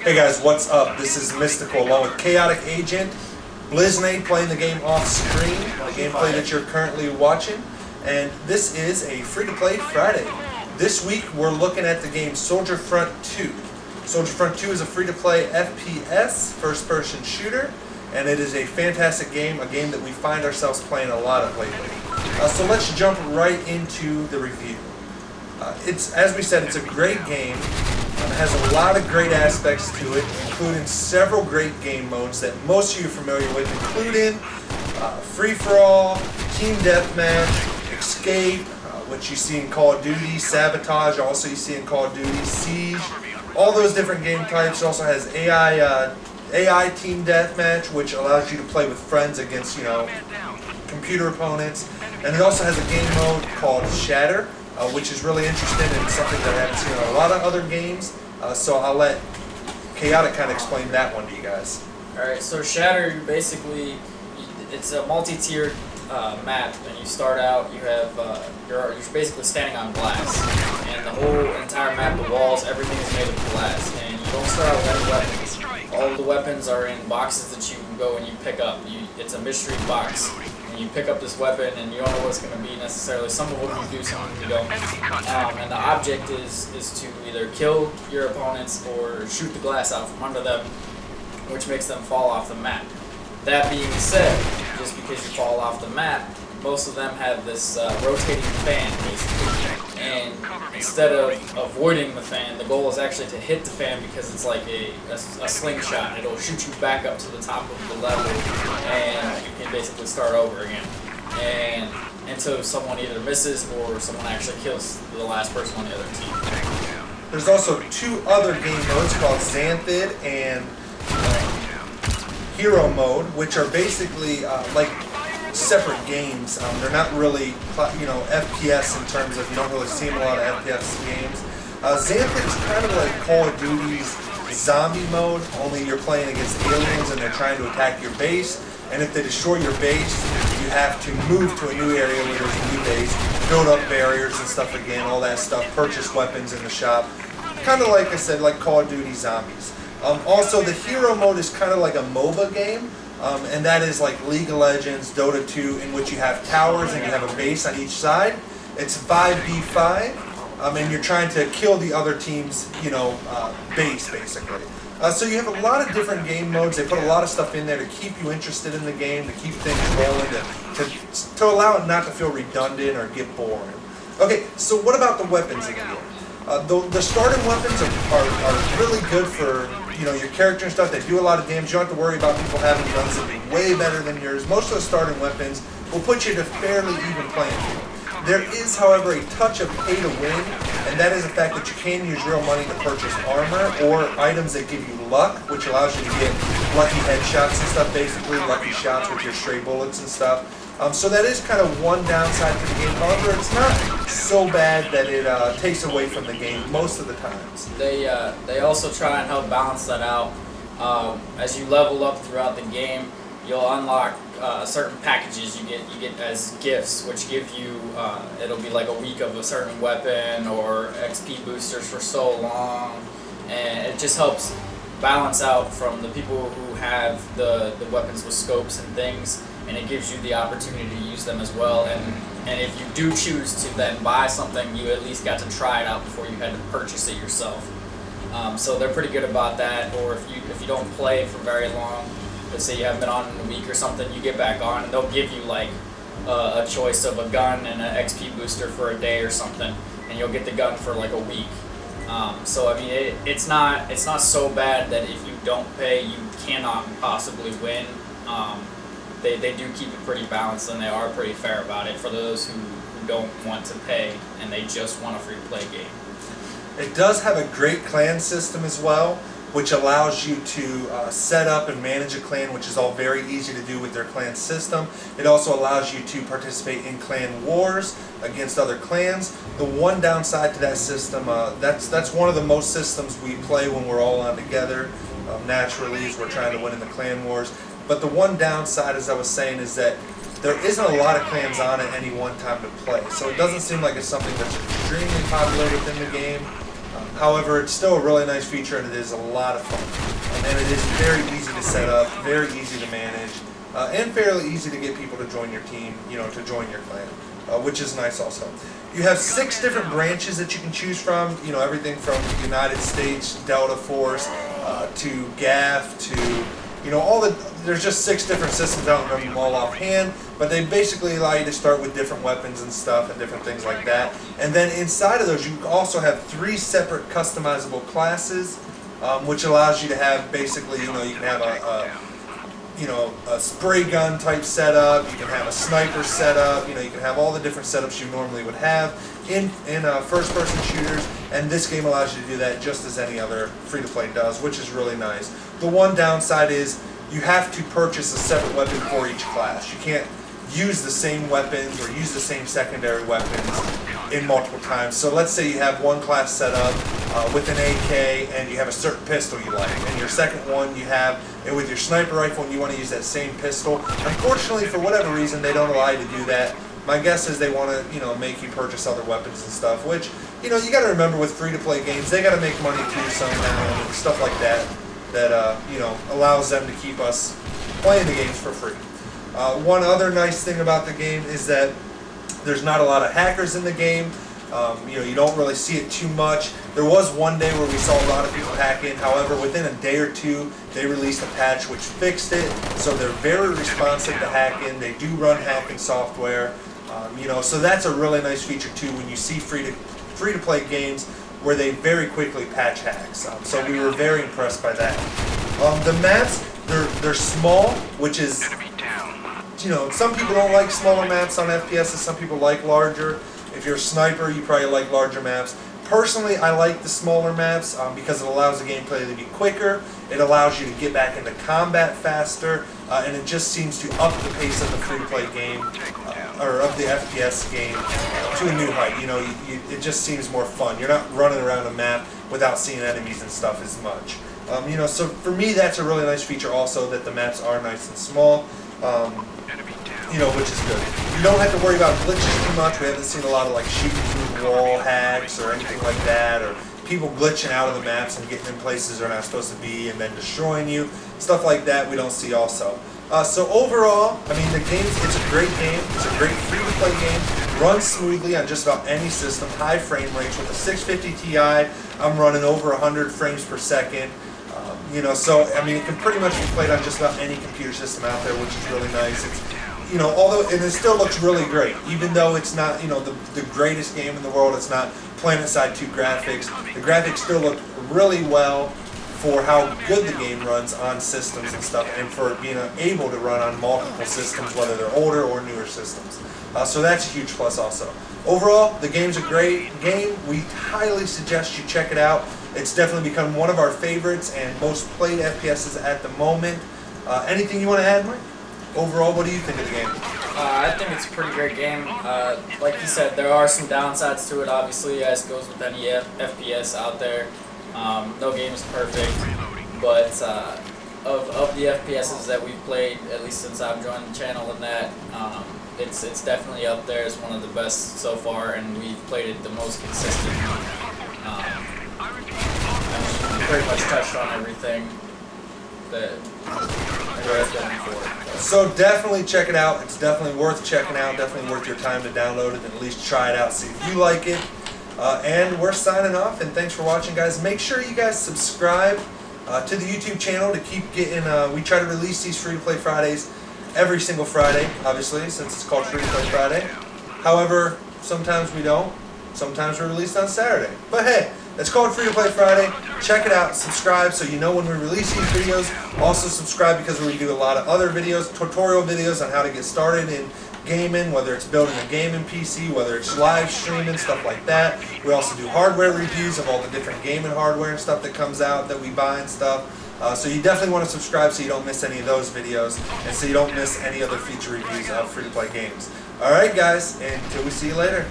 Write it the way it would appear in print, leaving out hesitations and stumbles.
Hey guys, what's up? This is Mystical along with Chaotic Agent, Bliznade playing the game off screen, the gameplay that you're currently watching, and this is a free-to-play Friday. This week we're looking at the game Soldier Front 2. Soldier Front 2 is a free-to-play FPS, first-person shooter, and it is a fantastic game, a game that we find ourselves playing a lot of lately. So let's jump right into the review. As we said, it's a great game. It has a lot of great aspects to it, including several great game modes that most of you are familiar with, including free-for-all, team deathmatch, escape, which you see in Call of Duty, sabotage, also you see in Call of Duty, siege, all those different game types. It also has AI team deathmatch, which allows you to play with friends against, computer opponents. And it also has a game mode called Shatter, which is really interesting and something that I haven't seen in a lot of other games. So I'll let Chaotic kind of explain that one to you guys. Alright, so Shatter, basically, it's a multi-tiered map, and you start out, you have, you're basically standing on glass, and the whole entire map, the walls, everything is made of glass, and you don't start out with any weapons. All of the weapons are in boxes that you can go and you pick up. It's a mystery box. And you pick up this weapon and you don't know what it's going to be necessarily. Some of them you do, some of them you don't. And the object is to either kill your opponents or shoot the glass out from under them, which makes them fall off the map. That being said, just because you fall off the map, most of them have this rotating fan, basically. And instead of avoiding the fan, the goal is actually to hit the fan because it's like a slingshot. It'll shoot you back up to the top of the level, and you can basically start over again. And until someone either misses or someone actually kills the last person on the other team. There's also two other game modes called Xanthid and Hero Mode, which are basically like separate games. They're not really, FPS in terms of, you don't really see a lot of FPS games. Xanthid is kind of like Call of Duty's zombie mode, only you're playing against aliens and they're trying to attack your base. And if they destroy your base, you have to move to a new area where there's a new base, build up barriers and stuff again, all that stuff, purchase weapons in the shop. Kind of like I said, like Call of Duty Zombies. Also, the Hero Mode is kind of like a MOBA game. And that is like League of Legends, Dota 2, in which you have towers and you have a base on each side. It's 5v5, and you're trying to kill the other team's, base, basically. So you have a lot of different game modes. They put a lot of stuff in there to keep you interested in the game, to keep things rolling, to allow it not to feel redundant or get boring. Okay, so what about the weapons in the game? The starting weapons are really good for your character and stuff. They do a lot of damage. You don't have to worry about people having guns that be way better than yours. Most of the starting weapons will put you to fairly even playing field. There is, however, a touch of pay to win, and that is the fact that you can use real money to purchase armor or items that give you luck, which allows you to get lucky headshots and stuff, basically, lucky shots with your stray bullets and stuff. So that is kind of one downside to the game. However, it's not so bad that it takes away from the game most of the times. They also try and help balance that out. As you level up throughout the game, you'll unlock certain packages you get as gifts, which give you it'll be like a week of a certain weapon or XP boosters for so long, and it just helps balance out from the people who have the weapons with scopes and things. And it gives you the opportunity to use them as well. And if you do choose to then buy something, you at least got to try it out before you had to purchase it yourself. So they're pretty good about that. Or if you don't play for very long, let's say you haven't been on in a week or something, you get back on and they'll give you like a choice of a gun and an XP booster for a day or something, and you'll get the gun for like a week. So I mean, it's not so bad that if you don't pay, you cannot possibly win. They do keep it pretty balanced, and they are pretty fair about it for those who don't want to pay and they just want a free-to-play game. It does have a great clan system as well, which allows you to set up and manage a clan, which is all very easy to do with their clan system. It also allows you to participate in clan wars against other clans. The one downside to that system, that's one of the most systems we play when we're all on together, naturally, as we're trying to win in the clan wars. But the one downside, as I was saying, is that there isn't a lot of clans on at any one time to play. So it doesn't seem like it's something that's extremely popular within the game. However, it's still a really nice feature, and it is a lot of fun. And it is very easy to set up, very easy to manage, and fairly easy to get people to join your team, to join your clan, which is nice also. You have 6 different branches that you can choose from, everything from United States, Delta Force, to GAF, to, there's just 6 different systems. I don't remember them all offhand, but they basically allow you to start with different weapons and stuff and different things like that. And then inside of those, you also have 3 separate customizable classes, which allows you to have basically, you can have a spray gun type setup, you can have a sniper setup, you can have all the different setups you normally would have in first person shooters, and this game allows you to do that just as any other free-to-play does, which is really nice. The one downside is you have to purchase a separate weapon for each class. You can't use the same weapons or use the same secondary weapons in multiple times. So let's say you have one class set up with an AK and you have a certain pistol you like, and your second one you have it with your sniper rifle and you want to use that same pistol. Unfortunately, for whatever reason, they don't allow you to do that. My guess is they want to, make you purchase other weapons and stuff, which, you got to remember with free-to-play games, they got to make money too somehow and stuff like that, allows them to keep us playing the games for free. One other nice thing about the game is that there's not a lot of hackers in the game. You don't really see it too much. There was one day where we saw a lot of people hacking. However, within a day or two, they released a patch which fixed it. So they're very responsive to hacking. They do run hacking software. So that's a really nice feature too when you see free-to-play games where they very quickly patch hacks. So we were very impressed by that. The maps, they're small, which is, some people don't like smaller maps on FPS, and some people like larger. If you're a sniper, you probably like larger maps. Personally, I like the smaller maps because it allows the gameplay to be quicker, it allows you to get back into combat faster, and it just seems to up the pace of the free-to-play game, or of the FPS game, to a new height. It just seems more fun. You're not running around a map without seeing enemies and stuff as much. So for me, that's a really nice feature also, that the maps are nice and small. Which is good. You don't have to worry about glitches too much. We haven't seen a lot of shooting through wall hacks or anything like that, or people glitching out of the maps and getting in places they're not supposed to be and then destroying you. Stuff like that we don't see also. So overall, the game, it's a great game. It's a great free-to-play game. Runs smoothly on just about any system. High frame rates. With a 650 Ti, I'm running over 100 frames per second. So it can pretty much be played on just about any computer system out there, which is really nice. It's, and it still looks really great, even though it's not, the greatest game in the world. It's not PlanetSide 2 graphics. The graphics still look really well for how good the game runs on systems and stuff, and for being able to run on multiple systems, whether they're older or newer systems. So that's a huge plus also. Overall, the game's a great game. We highly suggest you check it out. It's definitely become one of our favorites and most played FPSs at the moment. Anything you want to add, Mike? Overall, what do you think of the game? I think it's a pretty great game. Like you said, there are some downsides to it, obviously, as goes with any FPS out there. No game is perfect, but of the FPSs that we've played, at least since I've joined the channel and that, it's definitely up there as one of the best so far, and we've played it the most consistently. We pretty much touched on everything that I've done before. So definitely check it out. It's definitely worth checking out. Definitely worth your time to download it and at least try it out, see if you like it. And we're signing off, and thanks for watching, guys. Make sure you guys subscribe to the YouTube channel to keep getting, we try to release these Free-to-Play Fridays every single Friday, obviously, since it's called Free-to-Play Friday. However, sometimes we don't. Sometimes we're released on Saturday. But hey, it's called Free-to-Play Friday. Check it out, subscribe so you know when we release these videos. Also subscribe because we do a lot of other videos, tutorial videos on how to get started in gaming, whether it's building a gaming PC, whether it's live streaming, stuff like that. We also do hardware reviews of all the different gaming hardware and stuff that comes out that we buy and stuff. So you definitely want to subscribe so you don't miss any of those videos, and so you don't miss any other feature reviews of free-to-play games. Alright guys, and until we see you later.